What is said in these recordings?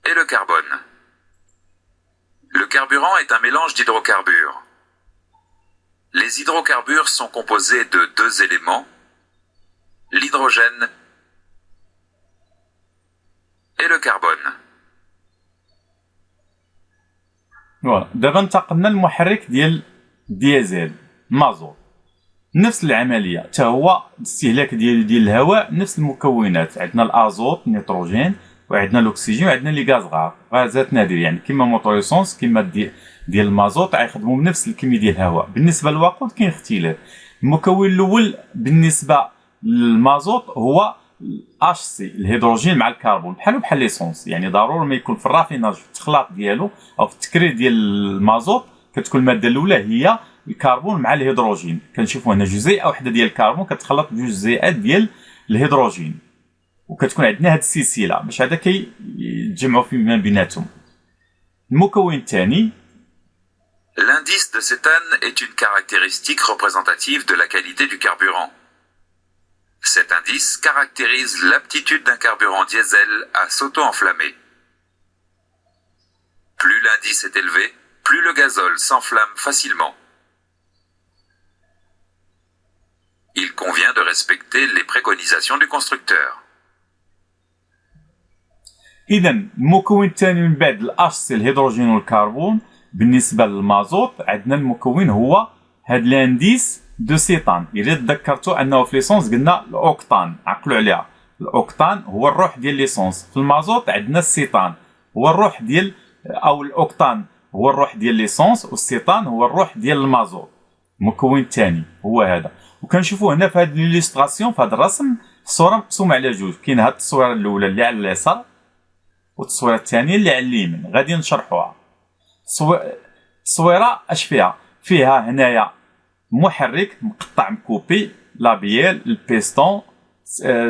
et le carbone. Le carburant est un mélange d'hydrocarbures. Les hydrocarbures sont composés de deux éléments, l'hydrogène et le carbone. فوالا دابا انتقلنا للمحرك ديال الديزل مازوت. نفس العمليه حتى هو الاستهلاك ديال الهواء، نفس المكونات، عندنا الازوت النيتروجين وعندنا الاكسجين وعندنا لي غاز غازات نادره، يعني كيما موتور ايسونس كيما ديال المازوت غيخدموا بنفس الكميه ديال الهواء. بالنسبه للوقود كاين اختلاف. المكون الاول بالنسبه للمازوت هو اش سي الهيدروجين مع الكربون، بحال ليسونس، يعني ضروري ما يكون في الرافيناج في التخلاط ديالو او في التكرير ديال المازوت كتكون الماده الاولى هي الكربون مع الهيدروجين. كنشوفوا هنا جزيئه وحده ديال الكربون كتخلط بجزيئات ديال الهيدروجين، وكتكون عندنا هاد السلسله باش هذا كيتجمعوا فيما بيناتهم. المكون الثاني L'indice de cétane est une caractéristique représentative de la qualité du carburant. Cet indice caractérise l'aptitude d'un carburant diesel à s'auto-enflammer. Plus l'indice est élevé, plus le gazole s'enflamme facilement. Il convient de respecter les préconisations du constructeur. اذا المكون الثاني من بعد الاش سي الهيدروجين والكربون بالنسبه للمازوت عندنا المكون هو هاد لانديس دو سيتان. الا تذكرتوا انه في ليسونس قلنا الاوكتان، عقلوا عليها، الاوكتان هو الروح ديال ليسونس. في المازوت عندنا السيتان هو الروح ديال، او الاوكتان هو الروح ديال ليسونس، والسيتان هو الروح ديال المازوت. المكون الثاني هو هذا، وكنشوفوا هنا في هذه ليليستراسيون في هذا الرسم الصوره مقسومه على جوج. كاين هاد التصويره الاولى اللي على اليسار والتصويره الثانيه اللي على اليمين، غادي نشرحوها. التصويره اش فيها؟ فيها هنايا محرك مقطع مكوبي، لابييل، البيستون،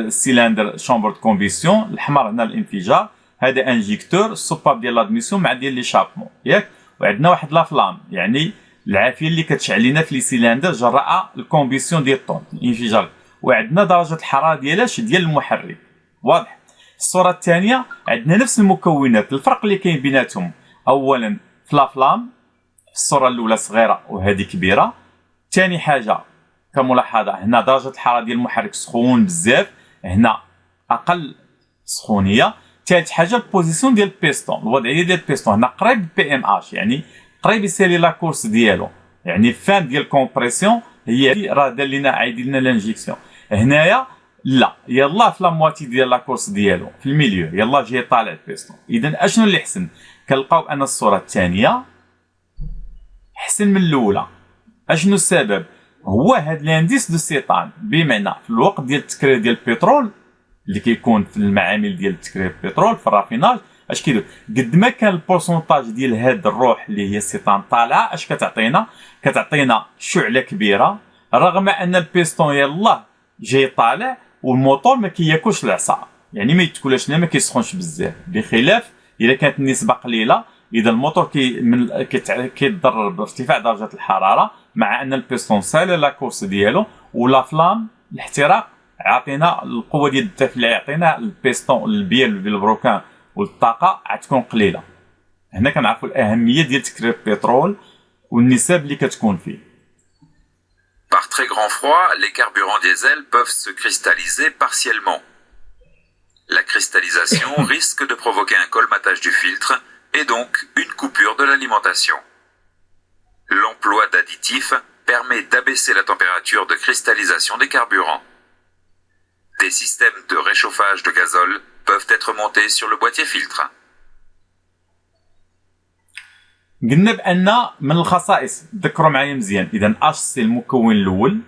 سيلندر شامبر دو كومبيسيون، الاحمر هنا الانفجار، هذا انجيكتور، السوباب ديال لادميسيون مع ديال ليشابمون، ياك؟ وعندنا واحد لافلام، يعني العافيه اللي كتشعل لينا في لي سيلندر جراء الكومبيسيون ديال الطون، الانفجار، وعندنا درجه الحراره ديالاش ديال المحرك. واضح؟ الصوره الثانيه عندنا نفس المكونات، الفرق اللي كاين بيناتهم اولا في لافلام، الصوره الاولى صغيره وهذه كبيره. ثاني حاجه كملاحظه هنا درجه الحراره ديال المحرك سخون بزاف، هنا اقل سخونيه. ثالث حاجه البوزيسيون ديال البيستون، الوضعيه ديال البيستون هنا قريب بي ام اش، يعني قريب يسالي لا كورس ديالو، يعني فان ديال الكومبريسيون هي راه دار لنا عايد لنا لانجيكسيون. هنايا لا، يلا في لا مواتي ديال لا كورس ديالو في الميليو يلا جاي طالع البيستون. اذا اشنو اللي حسن؟ كنلقاو ان الصوره الثانيه حسن من الاولى. اشنو السبب؟ هو هاد لانديس دو سيتان، بمعنى في الوقت ديال التكرير ديال البترول اللي كيكون في المعامل ديال تكرير البترول في الرافيناج، اش كيدير؟ قد ما كان البورسونتاج ديال هاد الروح اللي هي السيتان طالعه، اش كتعطينا؟ كتعطينا شعله كبيره، رغم ان البيستون يلاه جاي طالع والموتور ما كياكلش العصا، يعني ما يتكلاش، ما كيسخنش بزاف، بخلاف اذا كانت النسبه قليله، اذا الموتور كيتضرر بارتفاع درجه الحراره، مع ان البيستون سالي لا كورس ديالو، ولا فلام الاحتراق عطينا القوه ديال التفعيل، يعطينا البيستون البيال بالبروكان والطاقه غتكون قليله. هنا كنعرفوا الاهميه ديال تكرير البترول والنسب اللي كتكون فيه. Par très grand froid, les carburants diesel peuvent se cristalliser partiellement. La cristallisation risque de provoquer un colmatage du filtre et donc une coupure de l'alimentation. L'emploi d'additifs permet d'abaisser la température de cristallisation des carburants. Des systèmes de réchauffage de gazole peuvent être montés sur le boîtier filtre. قلنا بان من الخصائص تذكروا معايا مزيان، اذا اش سي المكون الاول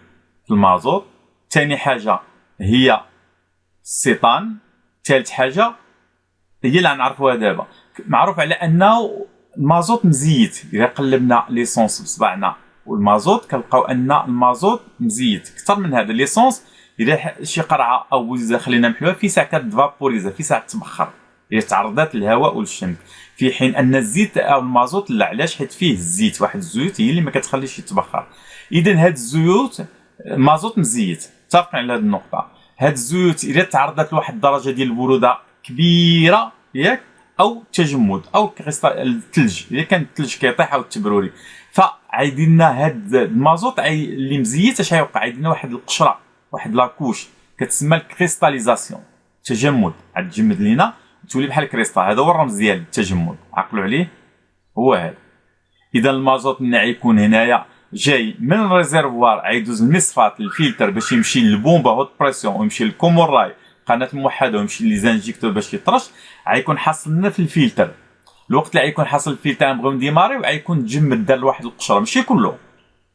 في المازوت، ثاني حاجه هي السيتان، ثالث حاجه هي اللي غنعرفوها دابا. معروف على انه المازوت مزيت، اذا قلبنا ليسونس بصبعنا والمازوت كنلقاو ان المازوت مزيت اكثر من هذا. ليسونس اذا شي قرعه او وزه خلينا نحلوها في ساعه كتفابوريزا، في ساعه تبخر اذا تعرضت للهواء والشمس، في حين ان الزيت او المازوت لا. علاش؟ حيت فيه الزيت، واحد الزيوت هي اللي ما كتخليش يتبخر. اذا هاد الزيوت المازوت مزيت، متفقين على هذه النقطه. هاد الزيوت اذا تعرضت لواحد الدرجه ديال البروده كبيره، ياك، او تجمد او الثلج اذا كان الثلج كيطيح او التبروري. فعايدين لنا هاد المازوت اللي مزيت اش غيوقع؟ عايدين لنا واحد القشره، واحد لاكوش كتسمى الكريستاليزاسيون، تجمد. عاد تجمد لينا تولي بحال الكريستال. هذا هو الرمز ديال التجمد، عقلوا عليه هو هذا. اذا المازوت ملي غيكون هنايا جاي من الريزيرفوار غيدوز المصفات الفلتر باش يمشي للبومبا هوت بريسيون ويمشي للكوموراي قناه الموحده ويمشي لي زانجيكتور باش يطرش، غيكون حاصل لنا في الفلتر. الوقت اللي غيكون حاصل الفلتر غنبغيو نديماريو غيكون تجمد دار لواحد القشره، ماشي كله،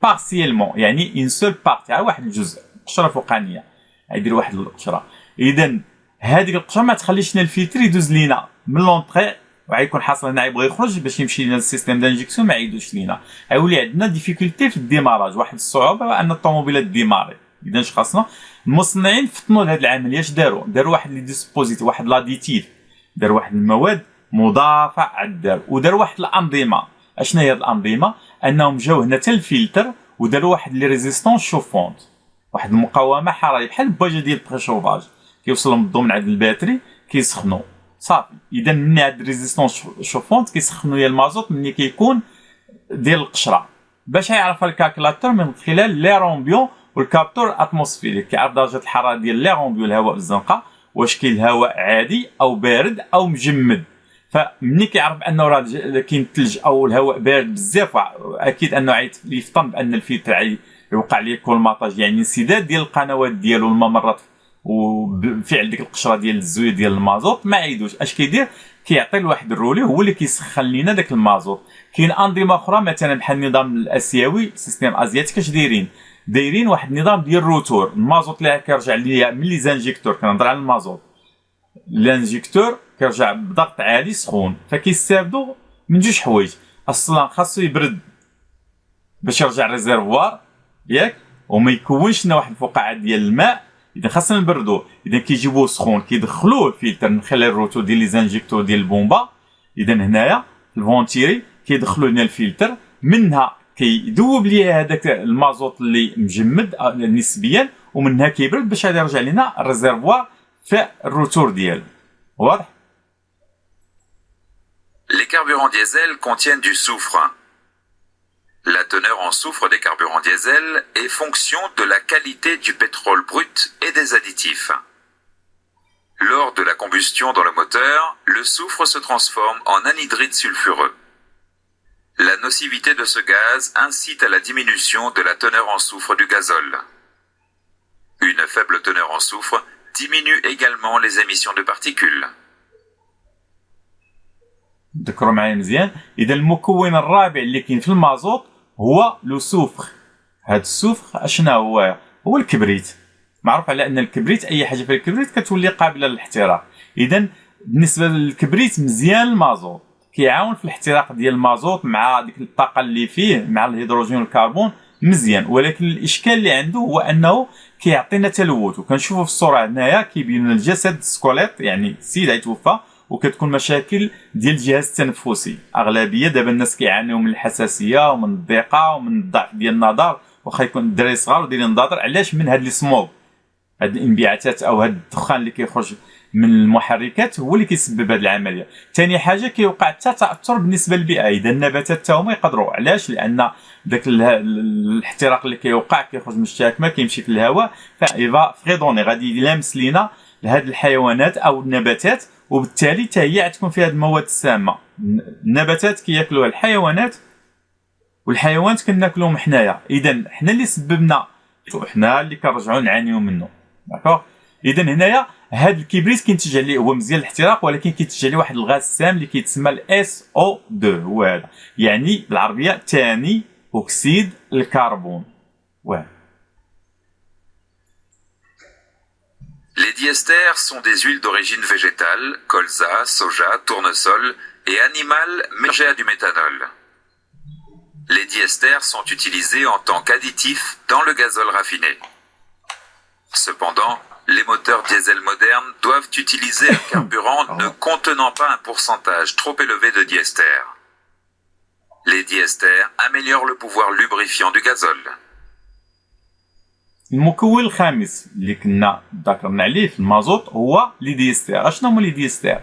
بارسيلمون، يعني ان سول بارتي، واحد الجزء، القشره الفوقانيه غيدير واحد القشره. اذا هذيك القشره ما تخليش لنا الفلتر يدوز لينا من لونطري وغيكون حاصل هنا يبغي يخرج باش يمشي لنا للسيستيم دانجيكسيون ما يعيدوش لينا. غيولي عندنا ديفيكولتي في الديماراج، واحد الصعوبه ان الطوموبيلات ديماري. اذا اش خاصنا؟ المصنعين فطنوا لهاد العمليه. اش داروا واحد لي ديسبوزيت، واحد لاديتيف، داروا واحد المواد مضافه عدار، وداروا واحد الانظمه. اشنا هي الانظمه؟ انهم جاو هنا حتى الفلتر وداروا واحد لي ريزيستونس شوفونت، واحد المقاومه حراريه بحال البواجه ديال البريشوفاج، كيوصلهم الضوء من عند الباتري كيسخنوا صافي. اذا من هاد ريزيستونس شوفونت كيسخنوا ليا المازوت ملي كيكون ديال القشره، باش يعرفها الكالكولاتور من خلال لي رومبيون والكابتور اتموسفيريك. كيعرف درجه الحراره ديال لي رومبيون الهواء بالزنقه، واش كاين الهواء عادي او بارد او مجمد. فمني كيعرف انه راه كاين الثلج او الهواء بارد بزاف، اكيد انه يفطن بان الفلتر يوقع ليه كولماطاج، يعني انسداد ديال القنوات ديالو الممرات وفعل ديك القشره ديال الزويه ديال المازوت ما عيدوش. اش كيدير؟ كيعطي لواحد الرولي هو اللي كيسخن لينا داك المازوت. كاين انظمه اخرى مثلا بحال النظام الاسيوي، سيستيم ازياتيك، اش دايرين واحد النظام ديال الروتور. المازوت اللي كيرجع ليا من لي زانجيكتور، كنهضر على المازوت، الانجيكتور كيرجع بضغط عالي سخون، فكيستافدوا من جوج حوايج. اصلا خاصو يبرد باش يرجع ريزيرفوار ياك، وما يكونش لنا واحد الفقاعه ديال الماء. اذا خاصنا نبردوه، اذا كيجيبوه سخون كيدخلوه الفلتر من خلال الروتور ديال لي زانجيكتور ديال البومبا. اذا هنايا الفونتيري كيدخلوا لنا الفلتر، منها كيذوب ليا هذاك المازوت اللي مجمد نسبيا، ومنها كيبرد باش يرجع لنا الريزيرفوار في الروتور ديالو. واضح؟ Les carburants diesel contiennent du soufre. La teneur en soufre des carburants diesel est fonction de la qualité du pétrole brut et des additifs. Lors de la combustion dans le moteur, le soufre se transforme en anhydride sulfureux. La nocivité de ce gaz incite à la diminution de la teneur en soufre du gazole. Une faible teneur en soufre diminue également les émissions de particules. ذكروا معايا مزيان. اذا المكون الرابع اللي كاين في المازوت هو لو سوفر. هذا السوفر اشنا هو الكبريت. معروف على ان الكبريت اي حاجه في الكبريت كتولي قابله للاحتراق. اذا بالنسبه للكبريت مزيان المازوت، كيعاون في الاحتراق ديال المازوت مع ديك الطاقه اللي فيه مع الهيدروجين والكربون مزيان. ولكن الاشكال اللي عنده هو انه كيعطينا تلوث، وكنشوفوا في الصوره هنايا كيبين لنا الجسد سكوليت، يعني السيد غيتوفى وكتكون مشاكل ديال الجهاز التنفسي. اغلبيه دابا الناس كيعانيو من الحساسيه ومن الضيقه ومن الضعف ديال النظر، واخا يكون الدراري صغار ودايرين النظر. علاش؟ من هاد لي سموغ، هاد الانبعاثات او هاد الدخان اللي كيخرج من المحركات هو اللي كيسبب هاد العمليه. ثاني حاجه كيوقع حتى تاثر بالنسبه للبيئه. اذا النباتات حتى هما يقدروا. علاش؟ لان داك الاحتراق اللي كيوقع كيخرج من الشاكمه كيمشي في الهواء، فايفا فريدوني غادي يلامس لينا لهاد الحيوانات او النباتات، وبالتالي حتى هي غتكون فيها هاد المواد السامه. النباتات كياكلوها الحيوانات والحيوانات كناكلوهم حنايا. اذا حنا اللي سببنا، حنا اللي كنرجعوا نعانيو منه. داكوغ؟ اذا هنايا هاد الكبريت كينتج عليه، هو مزيان الاحتراق ولكن كينتج عليه واحد الغاز سام اللي كيتسمى الاس او 2. هو هذا، يعني بالعربيه ثاني اكسيد الكربون. Les diesters sont des huiles d'origine végétale, colza, soja, tournesol et animale mélangées à du méthanol. Les diesters sont utilisés en tant qu'additifs dans le gazole raffiné. Cependant, les moteurs diesel modernes doivent utiliser un carburant ne contenant pas un pourcentage trop élevé de diester. Les diesters améliorent le pouvoir lubrifiant du gazole. المكون الخامس اللي كنا ذكرنا عليه في المازوت هو لي ديستير. اشنو هما لي ديستير؟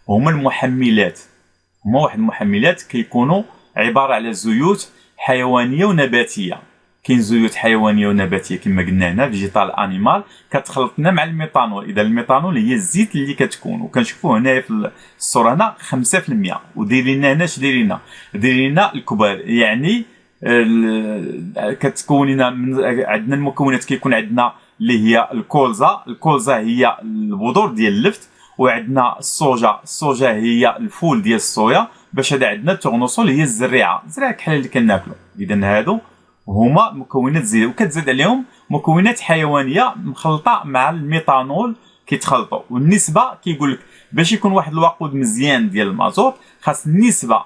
هما المحملات. هما واحد المحملات كيكونوا عباره على زيوت حيوانيه ونباتيه. كاين زيوت حيوانيه ونباتيه كما قلنا هنا فيجيتال انيمال كتخلطنا مع الميثانول. اذا الميثانول هي الزيت اللي كتكون، وكنشوفوه هنايا في الصوره هنا 5%. ودايرين لنا هنا اش دايرين لنا الكبار، يعني كتكون لنا عندنا المكونات كيكون عندنا اللي هي الكولزا هي البذور ديال اللفت، وعندنا الصوجا هي الفول ديال الصويا، باش هذا عندنا التورنوسول هي الزريعه كحال اللي كناكلو. اذا هادو هما مكونات زيت، وكتزاد عليهم مكونات حيوانيه مخلطه مع الميثانول كيتخلطوا. والنسبه كيقول لك باش يكون واحد الوقود مزيان ديال المازوت خاص النسبه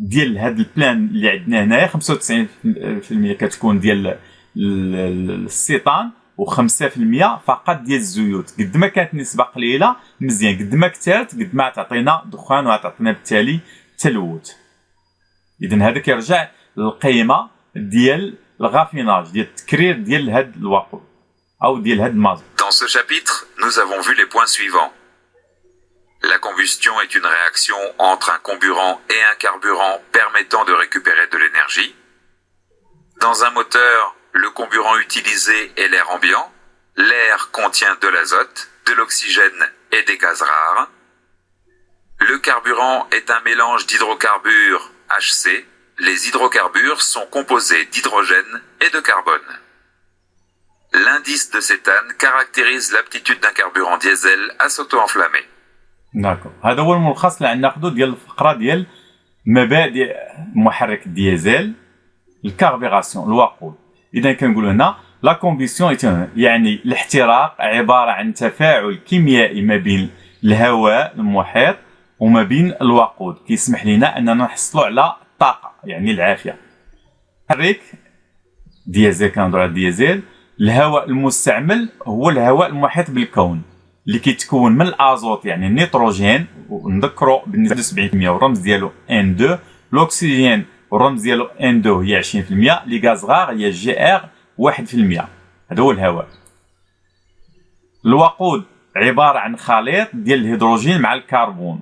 ديال هاد البلان اللي عندنا هنايا 95% كتكون ديال السيطان و5% فقط ديال الزيوت. قد ما كانت نسبه قليله مزيان، قد ما كثرت قد ما تعطينا دخان وتعطينا بالتالي تلوث. اذا هذا كيرجع للقيمه ديال الغافيناج ديال التكرير ديال هاد الوقود او ديال هاد المازوت. Dans ce chapitre, nous avons vu les points suivants. La combustion est une réaction entre un comburant et un carburant permettant de récupérer de l'énergie. Dans un moteur, le comburant utilisé est l'air ambiant. L'air contient de l'azote, de l'oxygène et des gaz rares. Le carburant est un mélange d'hydrocarbures HC. Les hydrocarbures sont composés d'hydrogène et de carbone. L'indice de cétane caractérise l'aptitude d'un carburant diesel à s'auto-enflammer. داكور، هذا هو الملخص اللي عندنا ناخذو ديال الفقره ديال مبادئ محرك الديزل الكاربيراسيون الوقود. اذا كنقولوا هنا لا كومبيسيون يعني الاحتراق عباره عن تفاعل كيميائي ما بين الهواء المحيط وما بين الوقود كيسمح لنا اننا نحصلوا على الطاقه يعني العافيه. محرك ديزل كنهضروا على الديزل، الهواء المستعمل هو الهواء المحيط بالكون اللي كيتكون من الازوت يعني النيتروجين ونذكروا بالنسبه 70% والرمز ديالو N2، الاكسجين والرمز ديالو N2 هي 20%، لي غاز غار هي جي ار 1%. هذا هو الهواء. الوقود عباره عن خليط ديال الهيدروجين مع الكربون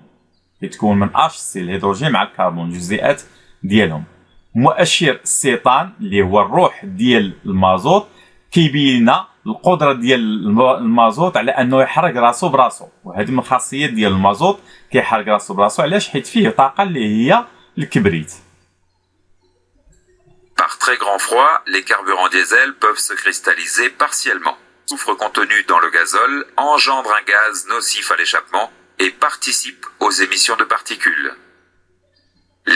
كيتكون من HC الهيدروجين مع الكربون جزيئات ديالهم. مؤشر السيطان اللي هو الروح ديال المازوت كيبين لنا القدره ديال المازوت على انه يحرق راسو براسو، وهذه من الخاصيات ديال المازوت كيحرق راسو براسو. علاش؟ حيت فيه طاقه اللي هي الكبريت. Par très grand froid, les carburants diesel peuvent se cristalliser partiellement. Le soufre contenu dans le gazole engendre un gaz nocif à l'échappement et participe aux émissions de particules.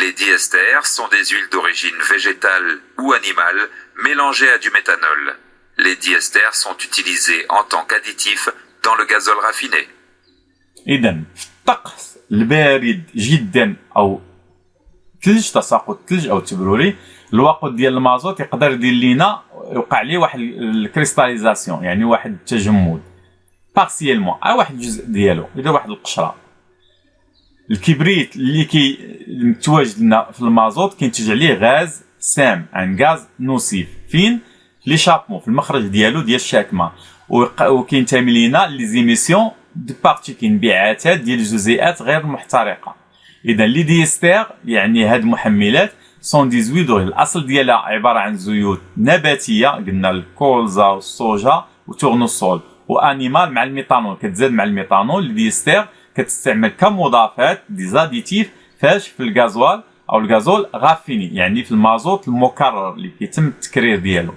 Les diesters sont des huiles d'origine végétale ou animale mélangées à du méthanol. Les diesters sont utilisés en tant qu'additif dans le gazole raffiné. إذا في الطقس البارد جدا أو ثلج تساقط الثلج أو التبروري الوقود ديال المازوت يقدر يدير لينا يوقع ليه واحد الكريستاليزاسيون يعني واحد التجمد بارسيالمون أو واحد الجزء ديالو يدير واحد القشرة. الكبريت اللي متواجد لنا في المازوت كينتج عليه غاز سام عن غاز نوسيف فين لي شابمون في المخرج ديالو ديال الشاكمه، وكينتمي لينا لي زيميسيون دو بارتيكل انبعاثات ديال الجزيئات غير محترقه. اذا لي ديستير يعني هاد المحملات سون دي زويدو الاصل ديالها عباره عن زيوت نباتيه قلنا الكولزا والصوجا وتورنوسول وانيمال مع الميثانول كتزاد مع الميثانول. لي ديستير كتستعمل كمضافات دي زاديتيف فاش في الغازوال او الغازول غافيني يعني في المازوت المكرر اللي كيتم التكرير ديالو.